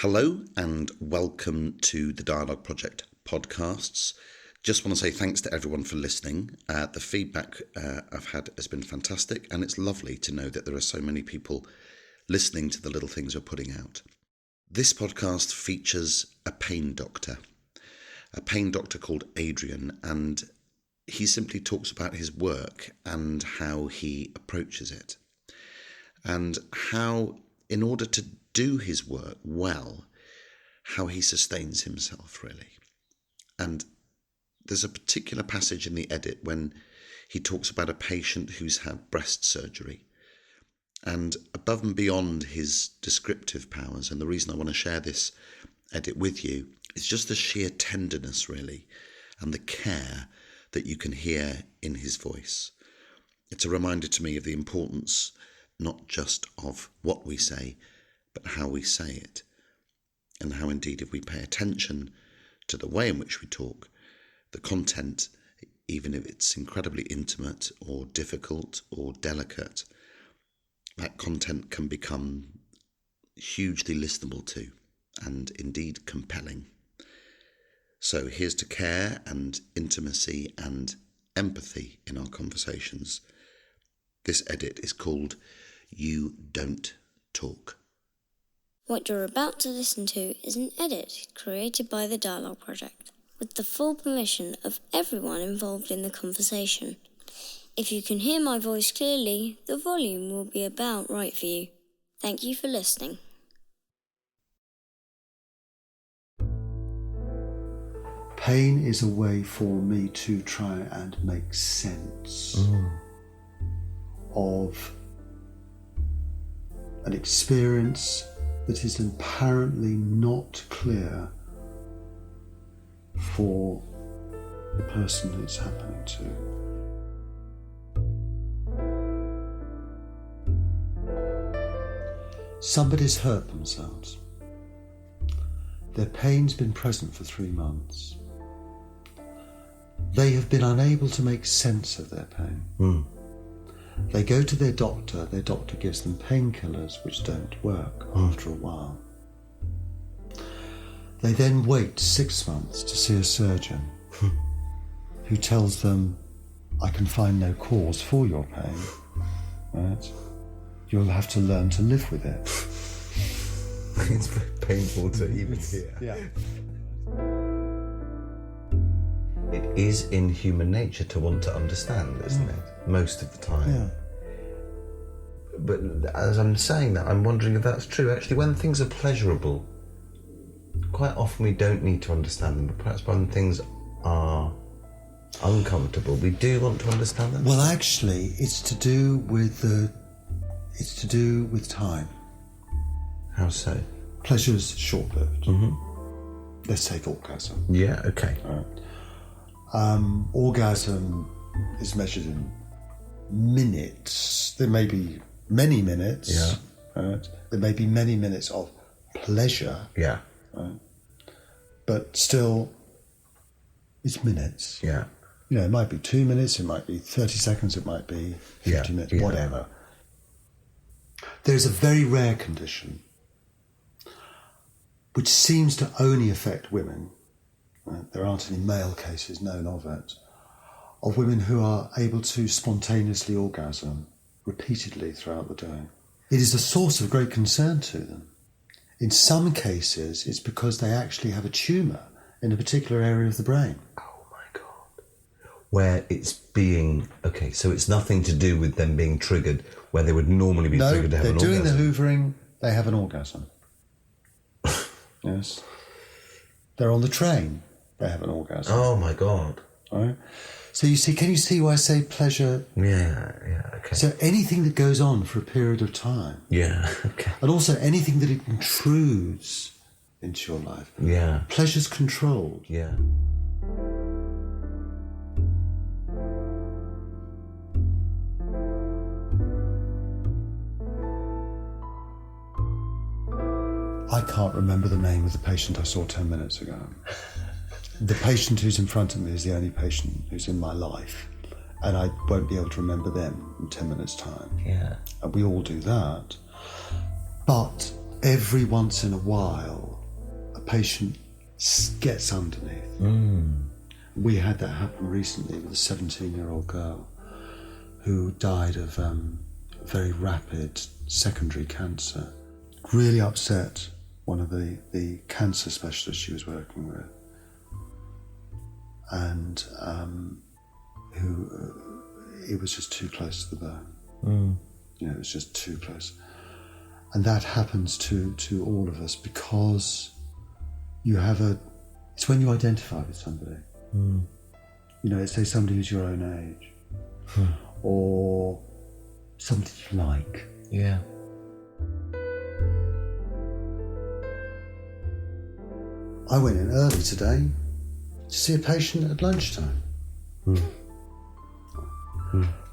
Hello and welcome to the Dialogue Project podcasts. Just want to say thanks to everyone for listening. The feedback I've had has been fantastic, and it's lovely to know that there are so many people listening to the little things we're putting out. This podcast features a pain doctor called Adrian, and he simply talks about his work and how he approaches it, and how, in order to do his work well, how he sustains himself, really. And there's a particular passage in the edit when he talks about a patient who's had breast surgery, and above and beyond his descriptive powers, and the reason I want to share this edit with you is just the sheer tenderness, really, and the care that you can hear in his voice. It's a reminder to me of the importance not just of what we say, but how we say it, and how indeed if we pay attention to the way in which we talk, the content, even if it's incredibly intimate or difficult or delicate, that content can become hugely listenable to and indeed compelling. So here's to care and intimacy and empathy in our conversations. This edit is called You Don't Talk. What you're about to listen to is an edit created by the Dialogue Project, with the full permission of everyone involved in the conversation. If you can hear my voice clearly, the volume will be about right for you. Thank you for listening. Pain is a way for me to try and make sense of an experience that is apparently not clear for the person it's happening to. Somebody's hurt themselves. Their pain's been present for 3 months. They have been unable to make sense of their pain. They go to their doctor gives them painkillers which don't work after a while. They then wait 6 months to see a surgeon who tells them, I can find no cause for your pain, right? You'll have to learn to live with it. It's very painful to even hear. Yeah. It is in human nature to want to understand, isn't it? Most of the time. Yeah. But as I'm saying that, I'm wondering if that's true. Actually, when things are pleasurable, quite often we don't need to understand them, but perhaps when things are uncomfortable, we do want to understand them. Well, actually, it's to do with time. How so? Pleasure's short-lived. Let's take orgasm. Yeah, okay. Orgasm is measured in minutes. There may be many minutes. Yeah. Right? There may be many minutes of pleasure. Yeah. Right? But still, it's minutes. Yeah. You know, it might be 2 minutes, it might be 30 seconds, it might be 50 minutes, whatever. There's a very rare condition which seems to only affect women. Right? There aren't any male cases known of it, of women who are able to spontaneously orgasm repeatedly throughout the day. It is a source of great concern to them. In some cases, it's because they actually have a tumour in a particular area of the brain. Oh my God. Where it's being, okay, so it's nothing to do with them being triggered where they would normally be triggered to have an orgasm. No, they're doing the hoovering, they have an orgasm. Yes. They're on the train, they have an orgasm. Oh my God. All right. So you see, can you see why I say pleasure? Yeah, okay. So anything that goes on for a period of time. Yeah, okay. And also anything that intrudes into your life. Yeah. Pleasure's controlled. Yeah. I can't remember the name of the patient I saw 10 minutes ago. The patient who's in front of me is the only patient who's in my life, and I won't be able to remember them in 10 minutes' time. Yeah. And we all do that. But every once in a while, patient gets underneath. We had that happen recently with a 17-year-old girl who died of very rapid secondary cancer. Really upset one of the cancer specialists she was working with, and who it was just too close to the bone. It was just too close. And that happens to all of us because it's when you identify with somebody. Say somebody who's your own age, or somebody you like. Yeah. I went in early today to see a patient at lunchtime.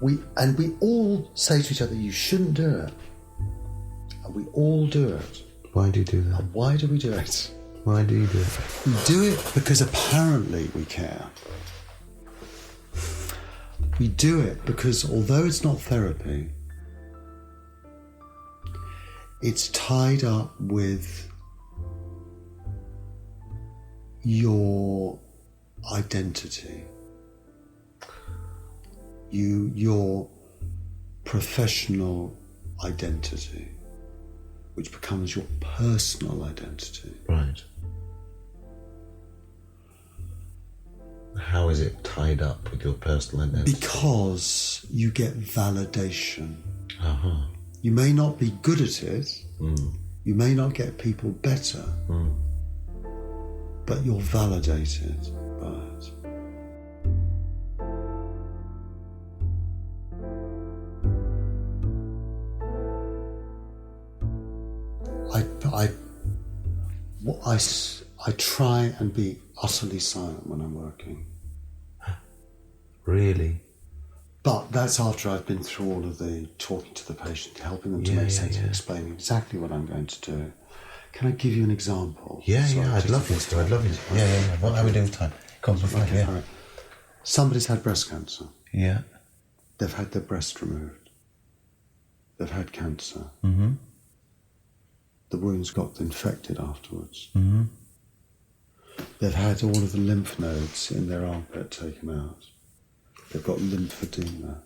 We all say to each other, you shouldn't do it. And we all do it. Why do you do that? And why do we do it? Why do you do it? We do it because apparently we care. We do it because although it's not therapy, it's tied up with your identity, your professional identity, which becomes your personal identity. Right. How is it tied up with your personal identity? Because you get validation. Uh-huh. You may not be good at it, you may not get people better, but you're validated by it. I try and be utterly silent when I'm working. Really? But that's after I've been through all of the talking to the patient, helping them to make sense and explaining exactly what I'm going to do. Can I give you an example? I'd love you to. Yeah. What are we doing with time? Come on, Okay, all right. Somebody's had breast cancer. Yeah. They've had their breast removed. They've had cancer. The wounds got infected afterwards. They've had all of the lymph nodes in their armpit taken out. They've got lymphedema.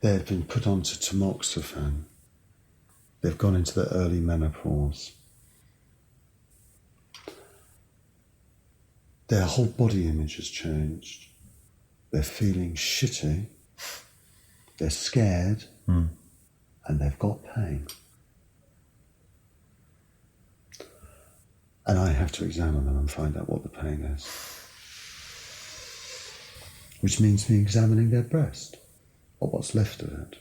They've been put onto tamoxifen. They've gone into the early menopause. Their whole body image has changed. They're feeling shitty. They're scared. And they've got pain. And I have to examine them and find out what the pain is. Which means me examining their breast, or what's left of it.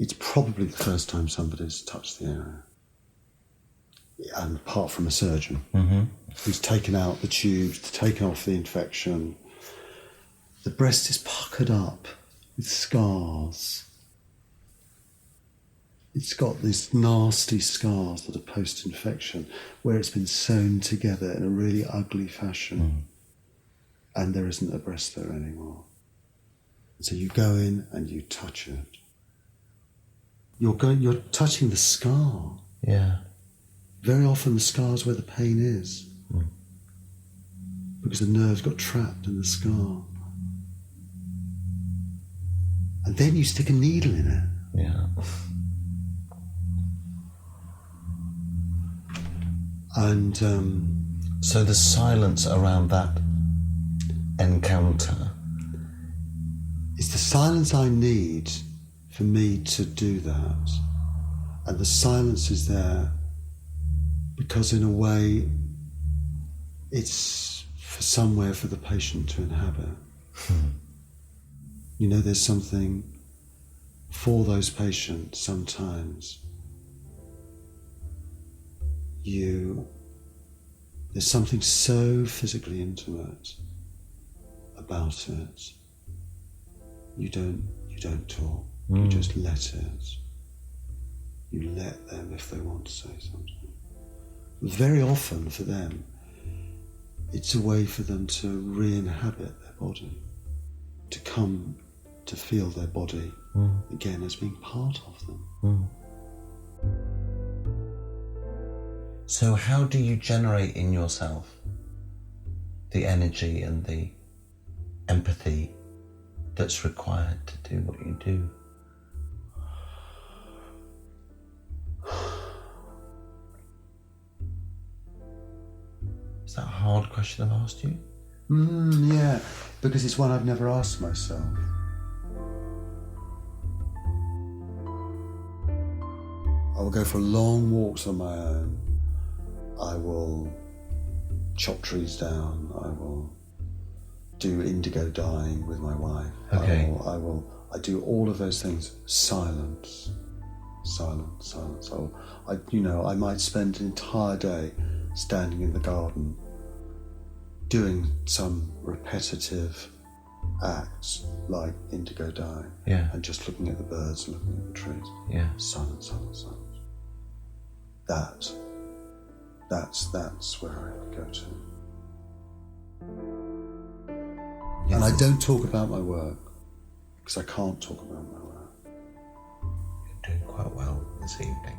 It's probably the first time somebody's touched the area. And apart from a surgeon, who's taken out the tubes, taken off the infection. The breast is puckered up with scars. It's got these nasty scars that are post-infection, where it's been sewn together in a really ugly fashion, and there isn't a breast there anymore. So you go in and you touch it. You're touching the scar. Yeah. Very often the scar's where the pain is, because the nerves got trapped in the scar. And then you stick a needle in it. Yeah. And so the silence around that encounter it's the silence I need for me to do that. And the silence is there because in a way it's for somewhere for the patient to inhabit. There's something for those patients sometimes. There's something so physically intimate about it. You don't talk. You just let it. You let them if they want to say something. Very often for them, it's a way for them to re-inhabit their body, to come to feel their body again as being part of them. So how do you generate in yourself the energy and the empathy that's required to do what you do? Is that a hard question I've asked you? Yeah, because it's one I've never asked myself. I will go for long walks on my own. I will chop trees down. I will do indigo dyeing with my wife. Okay. I do all of those things. Silence. I might spend an entire day standing in the garden doing some repetitive acts like indigo dyeing. Yeah. And just looking at the birds and looking at the trees. Yeah. Silence. That's where I go to. And I don't talk about my work because I can't talk about my work. You're doing quite well this evening.